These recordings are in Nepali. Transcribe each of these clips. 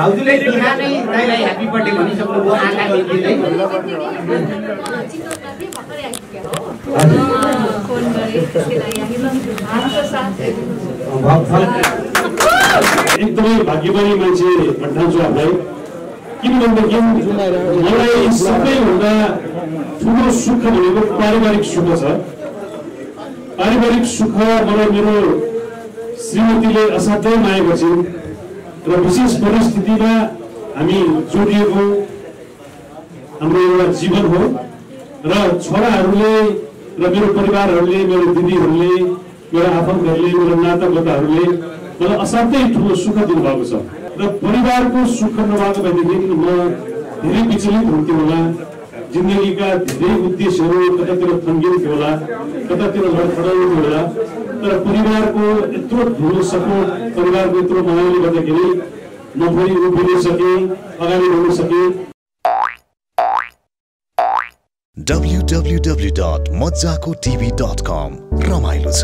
भाउजूले बिहानै दाइलाई ह्यापी बर्थडे भनिसक्नुभयो आँखा मेलिँदै। एकदमै भाग्यमानी मान्छे ठान्छु आफूलाई, किनभनेदेखि मलाई सबैभन्दा ठुलो सुख भनेको पारिवारिक सुख छ। पारिवारिक सुख मलाई मेरो श्रीमतीले असाध्यै माया गर्छिन् र विशेष परिस्थितिमा हामी जोडिएको हाम्रो एउटा जीवन हो र छोराहरूले र मेरो परिवारहरूले, मेरो दिदीहरूले, मेरो आफन्तहरूले, मेरो नातागोताहरूले मलाई असाध्यै ठुलो सुख दिनुभएको छ र परिवारको सुख नभएको भएदेखि म धेरै विचलित हुन्थ्यो होला। जिन्दगीका धेरै उद्देश्यहरू कतातिर थन्किन्थ्यो होला, कतातिर लडखडाउँथ्यो होला। तर परिवारको यत्रो ठुलो सपोर्ट, परिवारको यत्रो मायाले गर्दाखेरि म फेरि उभिन सकेँ, अगाडि बढ्न सकेँ। www.mojakotv.com रमाइलो छ।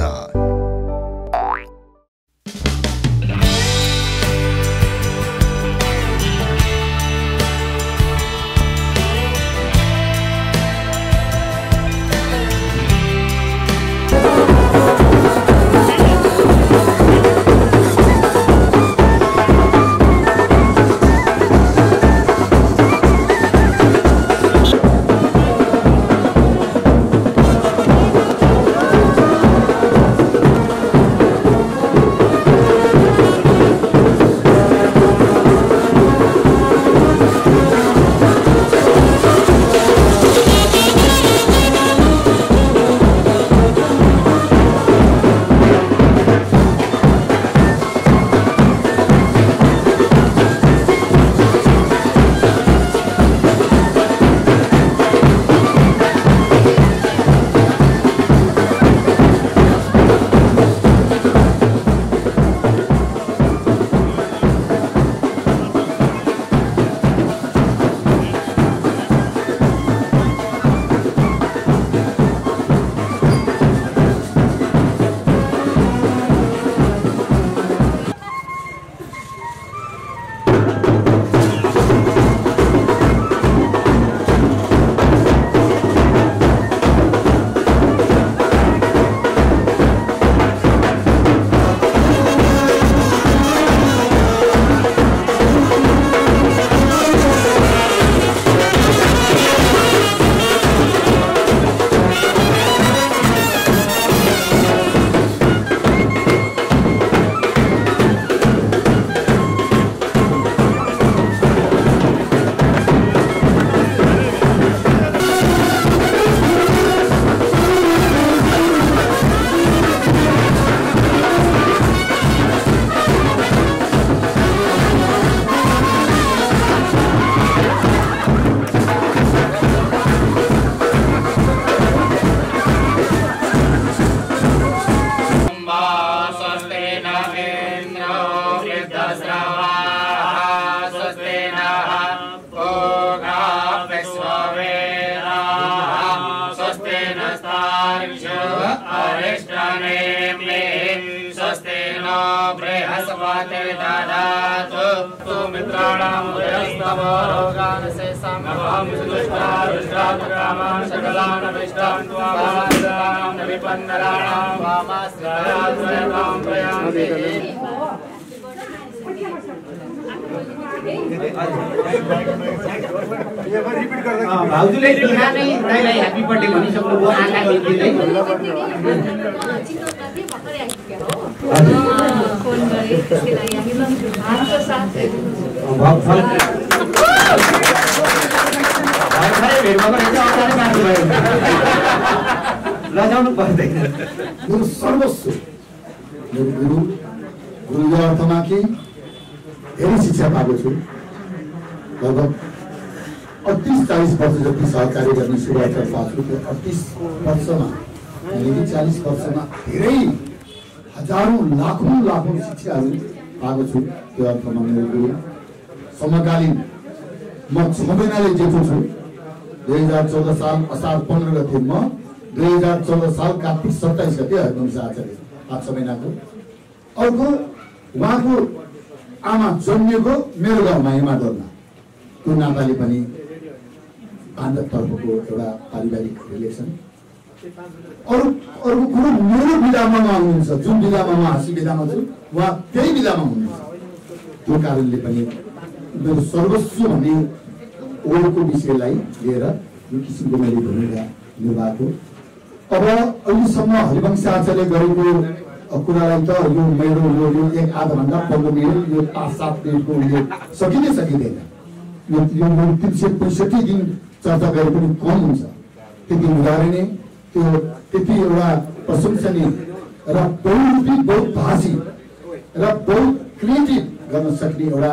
भाउजूले बिहानै दाइलाई ह्यापी बर्थडे भनिसक्नुभयो आँखा मेलिँदै। लजाउनु पर्दैन। मेरो सर्वस्व मेरो गुरु अर्थमा कि धेरै शिक्षा पाएको छु। लगभग 38-40 वर्ष जति सहकारी गर्ने सुरुवात पाएको छु। त्यो 38 वर्षमा यदि 40 वर्षमा धेरै हजारौं लाखौं शिक्षाहरू पाएको छु। त्यो अर्थमा मेरो गुरु समकालीन म 6 महिनाले जेठो छु। 2014 साल असार 15 गते म 2014 साल कार्तिक 27 गते हरिवंश आचार्य 5 महिनाको। अर्को उहाँको आमा जन्मिएको मेरो गाउँमा हिमाडोलमा त्यो नाताले पनि पाण्डवतर्फको एउटा पारिवारिक रिलेसन। अरूको कुरो मेरो विधामा हुनुहुन्छ, जुन विधामा म हाँसी विधामा छु उहाँ त्यही विधामा हुनुहुन्छ। त्यो कारणले पनि मेरो सर्वस्व भन्ने ओडको विषयलाई लिएर यो किसिमको मैले भूमिका निर्वाहको। अब अहिलेसम्म हरिवंश आचार्यले गरेको कुरालाई त यो मेरो यो 1-आधा घण्टा 15 मिनट यो 5-7 मिनटको उहिले सकिँदै सकिँदैन। यो 365 दिन चर्चा गरे पनि कम हुन्छ। त्यति हुँदाखेरि नै त्यो त्यति एउटा प्रशंसनीय र बहुरूपी बहुभाषी र बहुत क्रिएटिभ गर्न सक्ने एउटा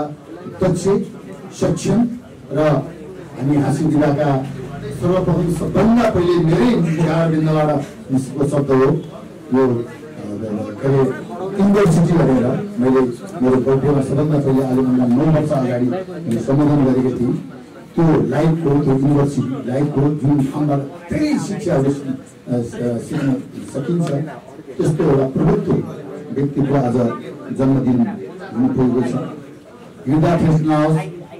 दक्ष सक्षम र हामी हाँसी दिलाका सर्वप्रथम सबभन्दा पहिले मेरै मुखारबिन्दबाट निस्केको शब्द हो यो युनिभर्सिटी भनेर मैले मेरो गल्तीमा सबभन्दा पहिले आलिममा 9 वर्ष अगाडि सम्बोधन गरेको थिएँ। त्यो लाइफको त्यो युनिभर्सिटी लाइफको जुन ठाउँबाट धेरै शिक्षाहरू सिक्न सकिन्छ त्यस्तो एउटा प्रभुत्व व्यक्तिको आज जन्मदिन हुनु पुगेको छ। हृदय कृष्ण होस्,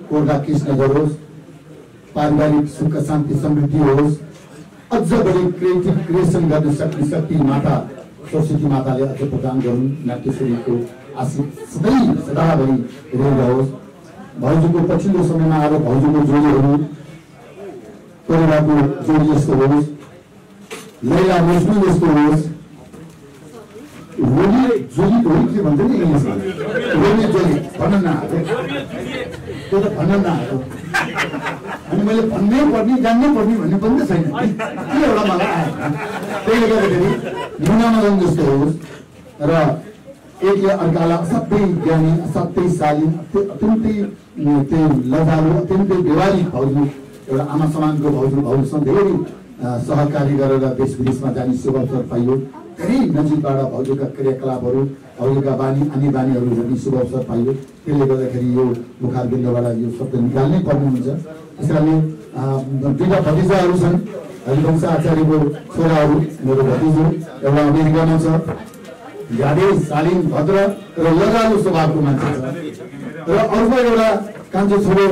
कोर्दा कृष्ण गरोस्, पारिवारिक सुख शान्ति समृद्धि होस्, अझ बढी क्रिएटिभ क्रिएसन गर्न सक्ने शक्ति माता सरस्वती माताले अझ प्रदान गरून्। नाट्यश्रीको आशीष सधैँ सदाभरि रहिरहोस्। भाउजूको पछिल्लो समयमा आएर भाउजूको जोडीहरू परिवारको जोडी जस्तो होस्, लैला मजनू जस्तो होस्, रोली जोली होली के भन्छ नि इङ्ग्लिसमा रोली जोली भन्न नआएको त्यो त भन्न नआएको अनि मैले भन्नै पर्ने जान्नै पर्ने भन्ने पनि त छैन के एउटा मलाई आयो। त्यसले गर्दाखेरि मुनामदन जस्तो होस् र एकले अर्कालाई असाध्यै ज्ञानी असाध्यै शालीन अत्यन्तै त्यो लजालु अत्यन्तै व्यवहारिक भाउजू एउटा आमा समानको भाउजूसँग धेरै सहकारी गरेर देश विदेशमा जाने सेवा अवसर पाइयो। धेरै नजिकबाट भाउजूका क्रियाकलापहरू भाउजूका आनी बानीहरू हेर्ने शुभ अवसर पाइयो। त्यसले गर्दाखेरि यो मुखारबिन्दबाट यो शब्द निकाल्नै पर्ने हुन्छ। त्यसकारणले दुईटा भतिजाहरू छन्, हरिवंश आचार्यको छोराहरू मेरो भतिजो एउटा अमेरिकामा छ, ज्यादै शालीन भद्र र लजालु स्वभावको मान्छे छ र अर्को एउटा कान्छो छोरो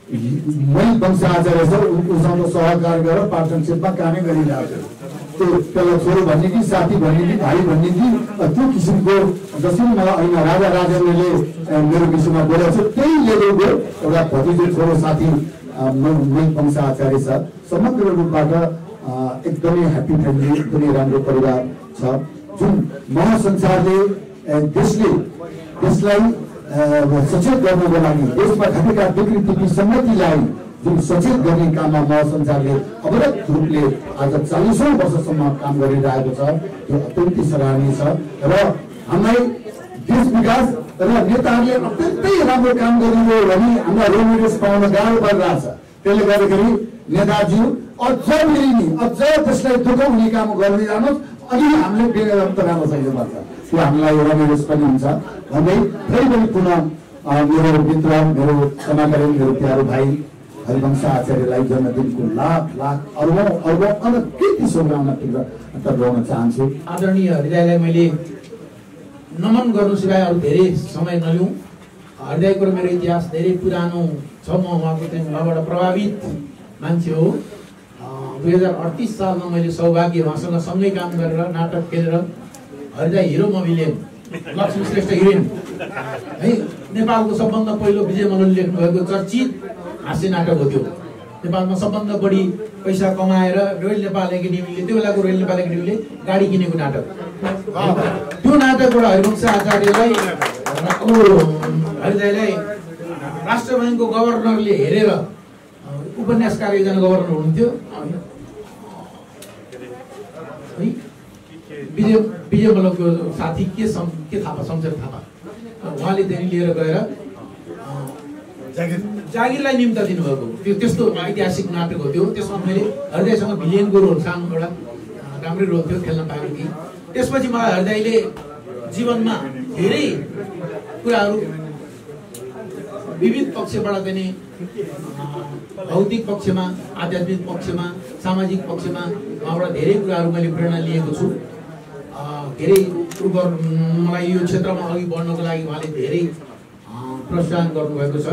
मही वंश आचार्य छ, उसँग सहकार गरेर पार्टनरसिपमा कामै गरिरहेको छ। त्यो त्यसलाई छोरो भन्ने कि साथी भन्ने कि भाइ भन्ने कि त्यो किसिमको जसरी मलाई ऐन राजा राजेन्द्रले मेरो विषयमा बोलेको छ त्यही लेभलको एउटा भतिजो छोरो साथी मही वंश आचार्य छ। समग्र रूपबाट एकदमै ह्याप्पी फ्यामिली, एकदमै राम्रो परिवार छ। जुन महासंसारले देशलाई सचेत गर्नको लागि देशमा घटेका विकृति विसङ्गतिलाई जुन सचेत गर्ने काममा महासंसारले अवरत रूपले आज 40औं वर्षसम्म काम गरिरहेको छ, त्यो अत्यन्तै सराहनीय छ र हामीलाई देश विकास र नेताहरूले अत्यन्तै राम्रो काम गरिरह्यो भने हामीलाई रोल मोडल्स पाउन गाह्रो परिरहेछ। त्यसले गर्दाखेरि नेताजी अझ फेरि अझ त्यसलाई दुखाउने काम गर्दै जानुहोस्, अलि हामीले बेगम त राम्रो सक्नुपर्छ। त्यो हामीलाई एउटा निर्देश पनि हुन्छ भन्दै फेरि पनि पुनः मेरो मित्र मेरो समाजकारी मेरो प्यारो भाइ हरिवंश आचार्यलाई जन्मदिनको लाख अर्बौं अनकृति शुभकामना टक्राउन चाहन्छु। आदरणीय हृदयलाई मैले नमन गर्नु सिवाय अरू धेरै समय नलिउँ। हृदयको र मेरो इतिहास धेरै पुरानो छ। म उहाँको चाहिँ उहाँबाट प्रभावित मान्छे हो। 2038 सालमा मैले सौभाग्य उहाँसँग सँगै काम गरेर नाटक खेलेर हृदय हिरो मोभिलियन लक्ष्मी श्रेष्ठ हिरोइन है नेपालको सबभन्दा पहिलो विजय मल्लले लेख्नुभएको चर्चित हाँस्य नाटक हो। त्यो नेपालमा सबभन्दा बढी पैसा कमाएर रोयल नेपाल एकाडेमीले त्यो बेलाको रोयल नेपाल एकाडेमीले गाडी किनेको नाटक। त्यो नाटकबाट हरिवंश आचार्यलाई हृदयलाई राष्ट्र ब्याङ्कको गभर्नरले हेरेर उपन्यासकार एकजना गभर्नर हुनुहुन्थ्यो विजय मल्लको साथी के थापा शमशेर थापा, उहाँले त्यही लिएर गएर जागिरलाई निम्ता दिनुभएको त्यो त्यस्तो ऐतिहासिक नाटक हो। त्यो त्यसमा मैले हृदयसँग भिलियनको रोल सानो एउटा राम्रै रोल थियो खेल्न पाएको थिएँ। त्यसपछि मलाई हृदयले जीवनमा धेरै कुराहरू विविध पक्षबाट पनि भौतिक पक्षमा, आध्यात्मिक पक्षमा, सामाजिक पक्षमा उहाँबाट धेरै कुराहरू मैले प्रेरणा लिएको छु। धेरै मलाई यो क्षेत्रमा अघि बढ्नको लागि उहाँले धेरै प्रोत्साहन गर्नुभएको छ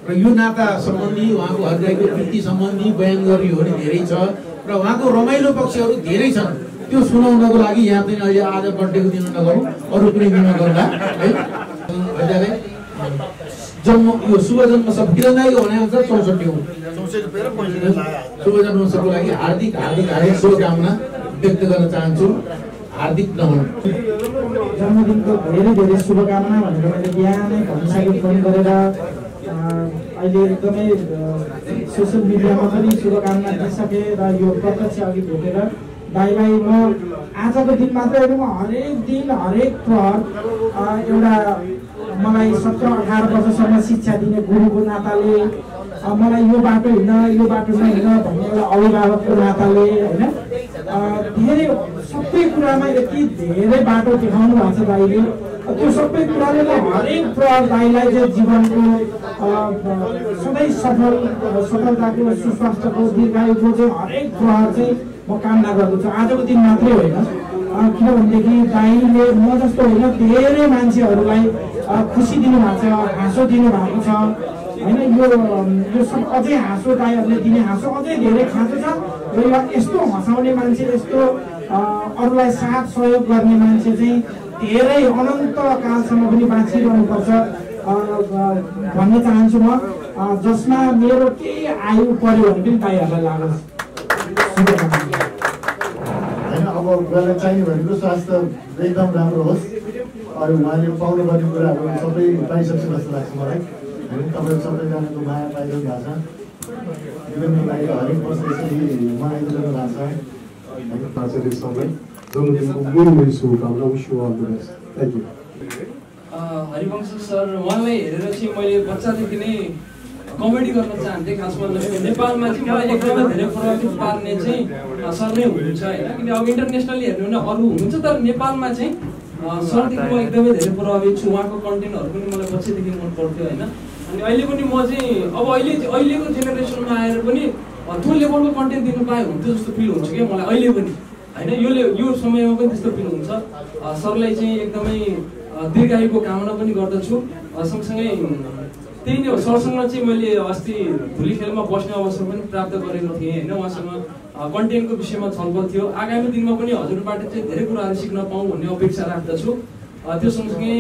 र यो नाता सम्बन्धी उहाँको हृदयको वृत्ति सम्बन्धी बयान गर्नेहरू धेरै छ र उहाँको रमाइलो पक्षहरू धेरै छन्। त्यो सुनाउनको लागि यहाँ पनि अहिले आज बर्थडेको दिन नगरौँ, अरू कुनै दिन गरौँला है। हृदयलाई जन्म यो शुभ जन्म सबैलाई भने अनुसार 64औं शुभ जन्मोत्सवको लागि हार्दिक हार्दिक हार्दिक शुभकामना व्यक्त गर्न चाहन्छु। हार्दिक नमन। जन्मदिनको धेरै धेरै शुभकामना भनेर मैले बिहानै भनिसकेँ फोन गरेर। अहिले एकदमै सोसियल मिडियामा पनि शुभकामना दिइसकेँ र यो प्रत्यक्ष अघि भेटेर दाइलाई म आजको दिन मात्रै होइन, म हरेक दिन हरेक प्रहर एउटा मलाई 17-18 वर्षसम्म शिक्षा दिने गुरुको नाताले, मलाई यो बाटो हिँड्न यो बाटो नहिँड्न भन्ने एउटा अभिभावकको नाताले होइन धेरै सबै कुरामा यति धेरै बाटो देखाउनु भएको छ दाइले। त्यो सबै कुराले म हरेक प्रहर दाइलाई चाहिँ जीवनको सधैँ सफलताको सुस्वास्थ्यको दीर्घायुको चाहिँ हरेक प्रहर चाहिँ म कामना गर्दछु। आजको दिन मात्रै होइन, किनभनेदेखि दाइले म जस्तो होइन धेरै मान्छेहरूलाई खुसी दिनुभएको छ, हाँसो दिनुभएको छ होइन। यो सब अझै हाँसो दाइहरूले दिने हाँसो अझै धेरै खाँचो छ र यो यस्तो हँसाउने मान्छे, यस्तो अरूलाई साथ सहयोग गर्ने मान्छे चाहिँ धेरै अनन्त कालसम्म पनि बाँचिरहनुपर्छ भन्न चाहन्छु म। जसमा मेरो केही आयु पर्यो भने पनि दाइहरूलाई लागोस्। होइन, अब उहाँलाई चाहिने भनेको स्वास्थ्य एकदम राम्रो होस्। अरू उहाँले पाउनुपर्ने कुराहरू सबै पाइसक्छ जस्तो लाग्छ मलाई। होइन, तपाईँहरू सबैजनाको माया पाइरहनु भएको छ। जीवनको लागि हरेक वर्ष यसरी मनाइदिनु भएको छ। आचार्यसँगै जन्मदिनको मेरो शुभकामना। Wish you all the best. Thank you. Harivansh sir, उहाँलाई हेरेर चाहिँ मैले बच्चादेखि नै कमेडी गर्न चाहन्थेँ। खासमा नेपालमा चाहिँ मलाई एकदमै धेरै प्रभावित पार्ने चाहिँ सर नै हुनुहुन्छ होइन। किन अब इन्टरनेसनली हेर्नु भने अरू हुनुहुन्छ, तर नेपालमा चाहिँ सरदेखि म एकदमै धेरै प्रभावित छु। उहाँको कन्टेन्टहरू पनि मलाई बच्चैदेखि मन पर्थ्यो होइन। अनि अहिले पनि म चाहिँ अब अहिलेको जेनेरेसनमा आएर पनि त्यो लेभलको कन्टेन्ट दिनु पाएँ हुन्थ्यो जस्तो फिल हुन्छ क्या मलाई अहिले पनि होइन। यो समयमा पनि त्यस्तो फिल हुन्छ। सरलाई चाहिँ एकदमै दीर्घायुको कामना पनि गर्दछु। सँगसँगै त्यही नै हो, सरसँग चाहिँ मैले अस्ति धुली खेलमा बस्ने अवसर पनि प्राप्त गरेको थिएँ होइन। उहाँसँग कन्टेन्टको विषयमा छलफल थियो। आगामी दिनमा पनि हजुरबाट चाहिँ धेरै कुराहरू सिक्न पाऊँ भन्ने अपेक्षा राख्दछु। त्यो सँगसँगै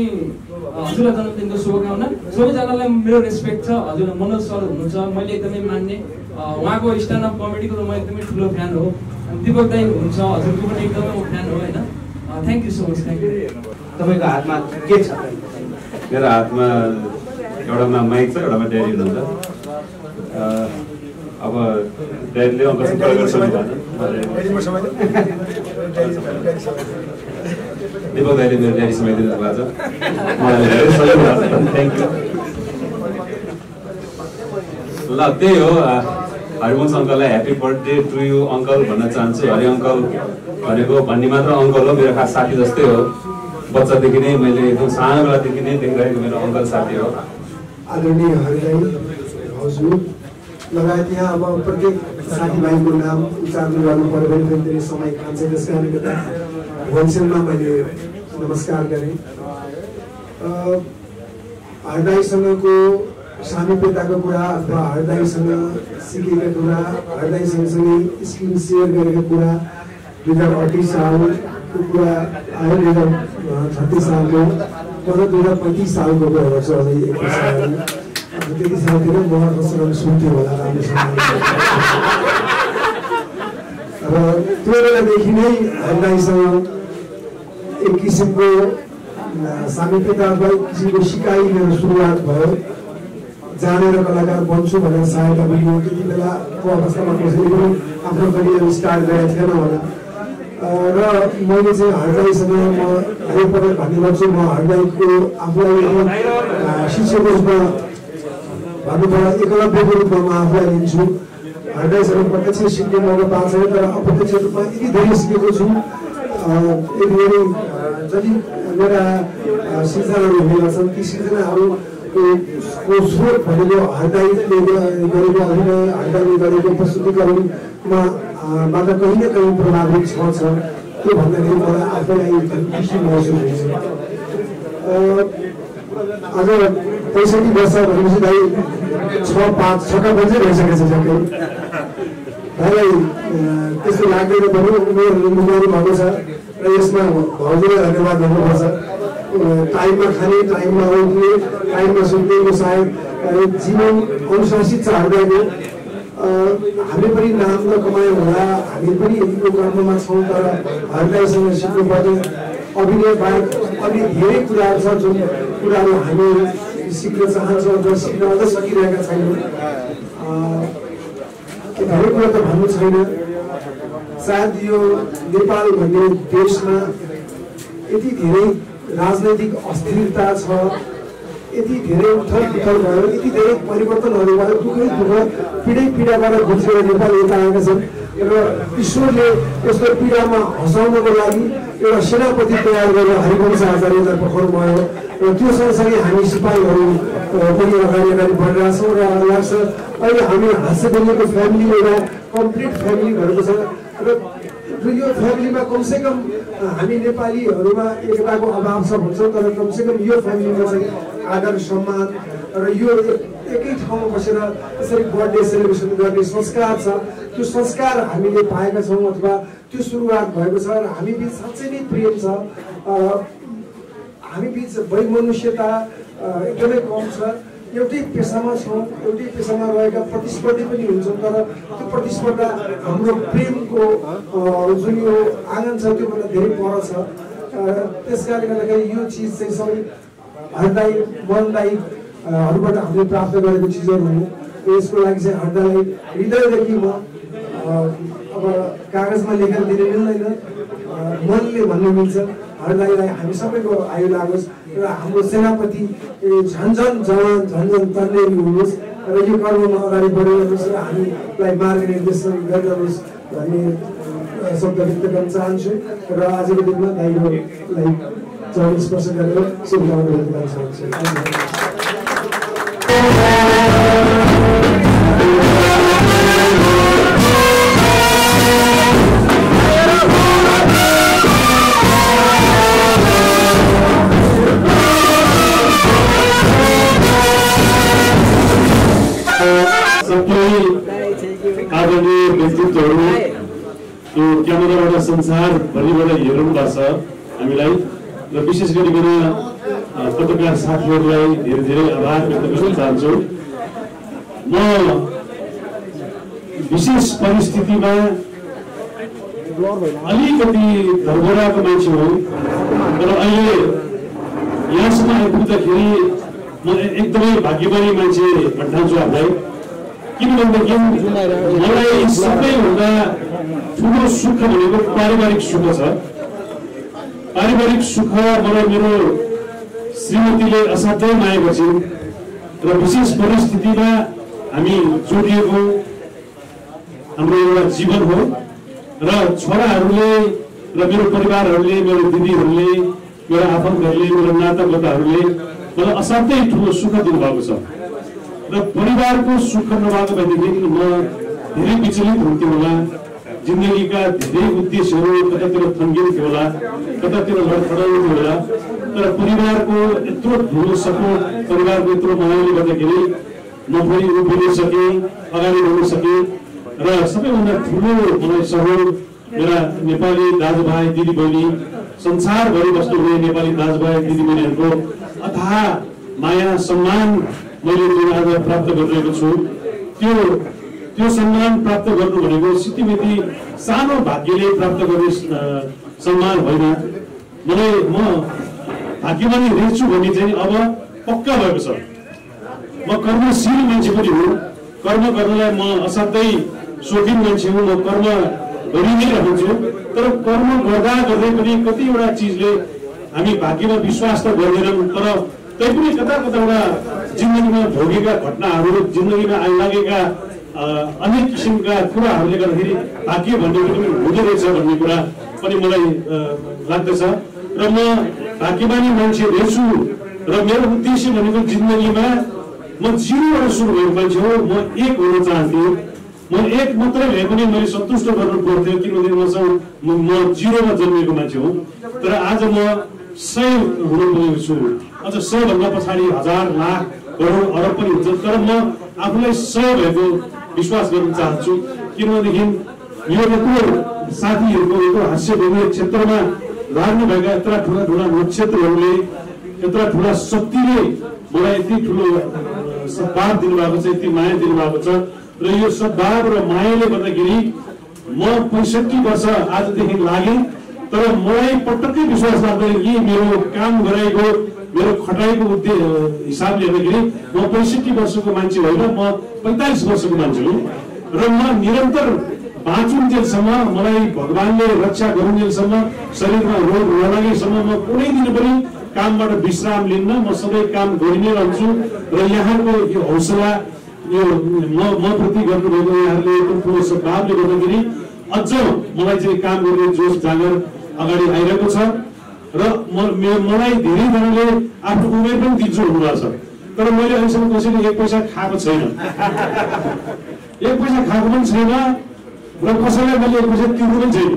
हजुरलाई जन्मदिनको शुभकामना। सबैजनालाई मेरो रेस्पेक्ट छ। हजुर मनोज सर हुनुहुन्छ, मैले एकदमै मान्ने, उहाँको स्ट्यान्ड अप कमेडीको त म एकदमै ठुलो फ्यान हो। दिपक दाई हुनुहुन्छ, हजुरको पनि एकदमै म फ्यान हो होइन। Thank you so much. Thank you. तपाईँको हातमा के छ? मेरो हातमा एउटामा माइक छ, एउटामा ड्याडी हुनुहुन्छ। अब ड्याडीले अङ्कलसँग कुरा गर्नु भएको दिपक दाइले मेरो ड्याडी समाइदिनु भएको छ। मलाई धेरै सहयोग भएको छ। Thank you. ल त्यही हो, हरिवंश अङ्कललाई happy birthday to you uncle भन्न चाहन्छु। हरि अङ्कल भनेको भन्ने मात्र अङ्कल हो, मेरो खास साथी जस्तै हो। बच्चादेखि नै मैले एकदम सानो बेलादेखि नै देखिरहेको मेरो अङ्कल साथी हो। आदरणीय हरिदाई हजुर लगायत यहाँ अब प्रत्येक साथीभाइको नाम उच्चारण गर्नु पर्यो भने पनि धेरै समय खान्छ। त्यस कारणले गर्दा भोइसमा मैले नमस्कार गरेँ। हरिदाईसँगको सामिप्यताको कुरा अथवा हरिदाईसँग सिकेका कुरा, हरिदाई सँगसँगै स्क्रिन सेयर गरेका कुरा 2038 सालको कुरा आयो, 2036 सालको, मतलब 2035 सालको कुरा गर्छु। अझै 21 साल त्यति सालतिर म कसैलाई सुन्थेँ होला राम्रोसँग। र त्यो बेलादेखि नै हरिदाईसँग एक किसिमको सामिप्यता अथवा एक किसिमको सिकाइ मेरो सुरुवात भयो। जानेर कलाकार बन्छु भनेर सहायता मिल्यो। त्यति बेलाको अवस्थामा कसैले पनि आफ्नो करियर स्टार्ट गरेको थिएन होला। र मैले चाहिँ हरिदाईसँग म हरेकपटक भन्ने गर्छु, म हरिदाईको आफूलाई शिक्षकको रूपमा भन्नुपर्दा एकलव्यको रूपमा म आफूलाई लिन्छु। हरिदाईसँग प्रत्यक्ष सिक्ने मौका पाएको छैन, तर अप्रत्यक्ष रूपमा यति धेरै सिकेको छु। यति धेरै जति मेरा सिर्जनाहरू हुने छन्, ती सिर्जनाहरूको स्रोत भनेको हरिदाईले गरेको अभिनय, हरिदाईले गरेको प्रस्तुतिकरणमा बाट कहीँ न कहीँ प्रभावित छ। त्यो भन्दाखेरि मलाई आफैलाई एकदम खुसी महसुस हुन्छ। आज 65 वर्ष भनेपछि दाइ 6 बजे भइसकेको छ झ्याक्कै भाइलाई त्यस्तो लाग्दैन पनि उमेरहरू निभाउनु भएको छ र यसमा भाउजूलाई धन्यवाद भन्नुपर्छ टाइममा खाने टाइममा उठ्ने टाइममा सुत्ने सायद जीवन अनुशासित छ हृदयको हामी पनि नाम त कमायौँ होला हामी पनि यो कर्ममा छौँ तर हृदयसँग सिक्नुपर्ने अभिनय बाहेक अन्य धेरै कुराहरू छ जुन कुराहरू हामी सिक्न चाहन्छौँ र सिक्न अझ सकिरहेका छैनौँ धेरै कुरा त भन्नु छैन सायद यो नेपाल भन्ने देशमा यति धेरै राजनैतिक अस्थिरता छ यति धेरै उथल पुथल भयो यति धेरै परिवर्तनहरू भयो दुःखै दुःख पीडाबाट गुज्रेर नेपाल यता आएका छन् र ईश्वरले यस्तो पीडामा हँसाउनको लागि एउटा सेनापति तयार गरेर हरिवंश आचार्यलाई पठाउनुभयो र त्यो सँगसँगै हामी सिपाहीहरू पनि अगाडि बढिरहेछौँ र लाग्छ अहिले हामी हाँस्य बोल्नेको फ्यामिली एउटा कम्प्लिट फ्यामिली भएको छ र यो फ्यामिलीमा कमसेकम हामी नेपालीहरूमा एकताको अभाव छ भन्छौँ तर कमसेकम यो फ्यामिलीमा चाहिँ आदर सम्मान र यो एकै ठाउँमा बसेर यसरी बर्थडे सेलिब्रेसन गर्ने संस्कार छ त्यो संस्कार हामीले पाएका छौँ अथवा त्यो सुरुवात भएको छ र हामी बिच साँच्चै नै प्रेम छ हामी बिच वैमनुष्यता एकदमै कम छ एउटै पेसामा छौँ एउटै पेसामा रहेका प्रतिस्पर्धी पनि हुन्छौँ तर त्यो प्रतिस्पर्धा हाम्रो प्रेमको जुन यो आँगन छ त्योभन्दा धेरै पर छ त्यस कारणले गर्दाखेरि यो चिज चाहिँ सबै हृदय मनदायीहरूबाट हामीले प्राप्त गरेको चिजहरू हो यसको लागि चाहिँ हृदयदेखि म अब कागजमा लेखेर दिने मिल्दैन मनले भन्नु मिल्छ हृदयलाई हामी सबैको आयु लागोस् र हाम्रो सेनापति झन्झन जवान झन्झन तन्नेरी हुनुहोस् र यो कर्ममा अगाडि बढिरहनुहोस् र हामीलाई मार्गनिर्देशन गरिरहनुहोस् भन्ने शब्द व्यक्त गर्न चाहन्छु र आजको दिनमा दाइलाई चरण स्पर्श गरेर शुभकामना व्यक्त गर्न चाहन्छु आदरणीय व्यक्तित्वहरू यो क्यामेराबाट संसारभरिबाट हेर्नुपर्छ हामीलाई र विशेष गरिकन पत्रकार साथीहरूलाई धेरै धेरै आभार व्यक्त गर्न चाहन्छु म विशेष परिस्थितिमा अलिकति धरघोराको मान्छे हो तर अहिले यहाँसम्म आइपुग्दाखेरि म एकदमै भाग्यमानी मान्छे भन्छु आफूलाई किनभनेदेखि मलाई सबैभन्दा ठुलो सुख भनेको पारिवारिक सुख छ पारिवारिक सुख मलाई मेरो श्रीमतीले असाध्यै माया गर्छिन् र विशेष परिस्थितिमा हामी जोडिएको हाम्रो एउटा जीवन हो र छोराहरूले र मेरो परिवारहरूले मेरो दिदीहरूले मेरो आफन्तहरूले मेरो नातागोताहरूले मलाई असाध्यै ठुलो सुख दिनुभएको छ र परिवारको सुख नभएको भएदेखि म धेरै विचलित हुन्थ्यो होला जिन्दगीका धेरै उद्देश्यहरू कतातिर थन्किन्थ्यो होला कतातिर लडखडाउँथ्यो होला तर परिवारको यत्रो ठुलो सपोर्ट परिवारको यत्रो मायाले गर्दाखेरि म फेरि उभिन सकेँ अगाडि बढ्न सकेँ र सबैभन्दा ठुलो मलाई सहयोग मेरा नेपाली दाजुभाइ दिदीबहिनी संसारभरि बस्नुहुने नेपाली दाजुभाइ दिदीबहिनीहरूको अथाह माया सम्मान मैले जुन आज प्राप्त गरिरहेको छु त्यो सम्मान प्राप्त गर्नु भनेको सितिमिति सानो भाग्यले प्राप्त गर्ने सम्मान होइन म भाग्यमानी रहेछु भन्ने चाहिँ अब पक्का भएको छ म कर्मशील मान्छे पनि हुँ कर्म गर्नलाई म असाध्यै शौकीन मान्छे हुँ म कर्म गरि नै रहन्छु तर कर्म गर्दा गर्दै पनि कतिवटा चिजले हामी भाग्यमा विश्वास त गर्दैनौँ तर तैपनि कता कतावटा जिन्दगीमा भोगेका घटनाहरू जिन्दगीमा आइलागेका अनेक किसिमका कुराहरूले गर्दाखेरि भाग्य भन्ने पनि हुँदो रहेछ भन्ने कुरा पनि मलाई लाग्दछ र म भाग्यमानी मान्छे रहेछु र मेरो उद्देश्य भनेको जिन्दगीमा म 0बाट सुरु भएको मान्छे हो म एक हुन चाहन्छु म एक मात्रै भए पनि मैले सन्तुष्ट गर्नु पर्थ्यो, किनभने म 0 मा जन्मेको मान्छे हुँ। तर आज म 100 हुन पुगेको छु। अझ 100 भन्दा पछाडि 1000 लाख करोड अरब पनि हुन्छ। तर म आफूलाई 100 भएको विश्वास गर्न चाहन्छु, किनभनेदेखि यो यत्रो साथीहरूको यत्रो हास्यभूमि क्षेत्रमा लाग्नु भएका यत्रा ठुला ठुला नक्षत्रहरूले, यत्रा ठुला शक्तिले मलाई यति ठुलो सद्भाव दिनुभएको छ, यति माया दिनुभएको छ। र यो सद्भाव र मायाले गर्दाखेरि म 65 वर्ष आजदेखि लागेँ। तर मलाई पटक्कै विश्वास लाग्दैन कि मेरो काम गराएको, मेरो खटाइको हिसाबले हेर्दाखेरि म 65 वर्षको मान्छे होइन, म 45 वर्षको मान्छे हुँ। र म निरन्तर बाँचुन्जेलसम्म, मलाई भगवानले रक्षा गरुन्जेलसम्म, शरीरमा रोग नलागेसम्म म कुनै दिन पनि कामबाट विश्राम लिन्न। म सबै काम गरि नै रहन्छु। र यहाँको यो हौसला, यो म प्रति गर्नुभएको यहाँहरूले एकदम ठुलो सद्भावले गर्दाखेरि अझ मलाई चाहिँ काम गर्ने जोस जाँगर अगाडि आइरहेको छ। र मलाई धेरैजनाले आफ्नो उमेर पनि दिन्छु भन्नुभएको छ। तर मैले अहिलेसम्म कसैले 1 पैसा खाएको छैन, 1 पैसा खाएको पनि छैन। र कसैलाई मैले 1 पैसा तिर्नु पनि छैन।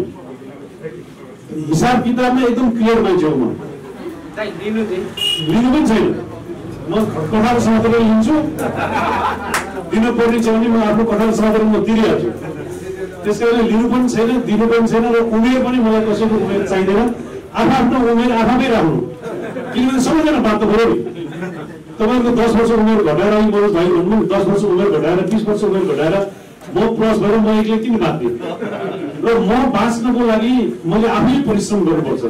हिसाब किताबमा एकदम क्लियर मान्छे हो। म लिनु पनि छैन। म कथाको समातेर लिन्छु, दिनु पर्ने छ भने म आफ्नो कथाको समातेर म तिरिहाल्छु। त्यसै कारण लिनु पनि छैन, दिनु पनि छैन। र उमेर पनि मलाई कसैको उमेर चाहिँदैन। आफ्नो उमेर आफै राख्नु, किनभने सबैजना बात गरौँ। तपाईँको 10 वर्ष उमेर घटाएर मेरो भाइ भन्नु, 10 वर्ष उमेर घटाएर 20 वर्ष उमेर घटाएर म प्लस भएर म एक्लै किन बाँच्ने? र म बाँच्नको लागि मैले आफै परिश्रम गर्नुपर्छ।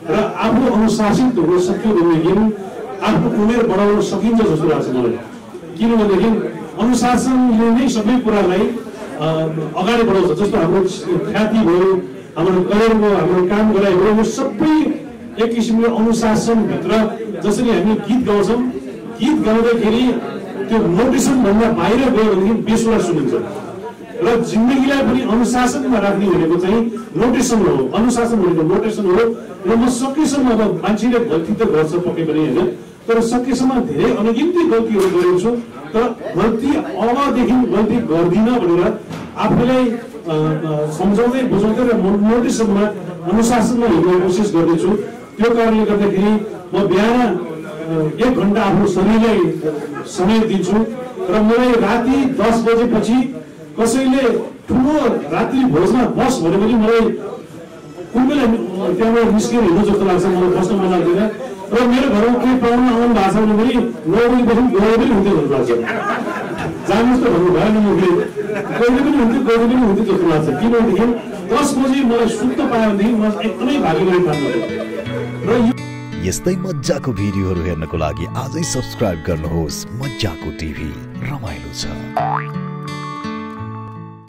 र आफू अनुशासित हुन सक्यो भनेदेखि आफ्नो उमेर बढाउन सकिन्छ जस्तो लाग्छ मलाई। किनभनेदेखि अनुशासनले नै सबै कुरालाई अगाडि बढाउँछ। जस्तो हाम्रो ख्याति भयो, हाम्रो करियर भयो, हाम्रो काम गराइ भयो, यो सबै एक किसिमले अनुशासनभित्र। जसरी हामी गीत गाउँछौँ, गीत गाउँदाखेरि त्यो नोटेसन भन्दा बाहिर गयो भनेदेखि बेसुरा सुनिन्छ। र जिन्दगीलाई पनि अनुशासनमा राख्ने भनेको चाहिँ नोटेसन हो, अनुशासन भनेको नोटेसन हो। र म सकेसम्म, अब मान्छेले गल्ती त गर्छ पक्कै पनि होइन, तर सकेसम्म धेरै अनगिन्ती गल्तीहरू गरेको छु। तर गल्ती अबदेखि गल्ती गर्दिनँ भनेर आफूलाई सम्झाउँदै बुझाउँदै र नोटेसनमा अनुशासनमा हिँड्ने कोसिस गर्दैछु। त्यो कारणले गर्दाखेरि म बिहान 1 घण्टा आफ्नो शरीरलाई समय दिन्छु। र मलाई राति 10 बजेपछि कसैले ठुलो रात्रि भोजमा बस भने पनि मलाई कुन बेला त्यहाँबाट निस्केर हिँड्नु जस्तो लाग्छ, मलाई बस्न मन लाग्दैन। र मेरो घरमा केही पाहुना आउनु भएको छ भने पनि 9 बजीदेखि गएर पनि हुन्थ्यो जस्तो लाग्छ। जानुहोस् त भन्नु भएन, मुखले कहिले पनि हुन्थ्यो, कहिले पनि हुन्थ्यो जस्तो लाग्छ। किनभनेदेखि 10 बजी मलाई सुत्न पायो भनेदेखि म एकदमै भाग्यमानी ठान्छु। र यस्तै मज्जाको भिडियोहरू हेर्नको लागि आजै सब्स्क्राइब गर्नुहोस् मज्जाको टिभी, रमाइलो छ।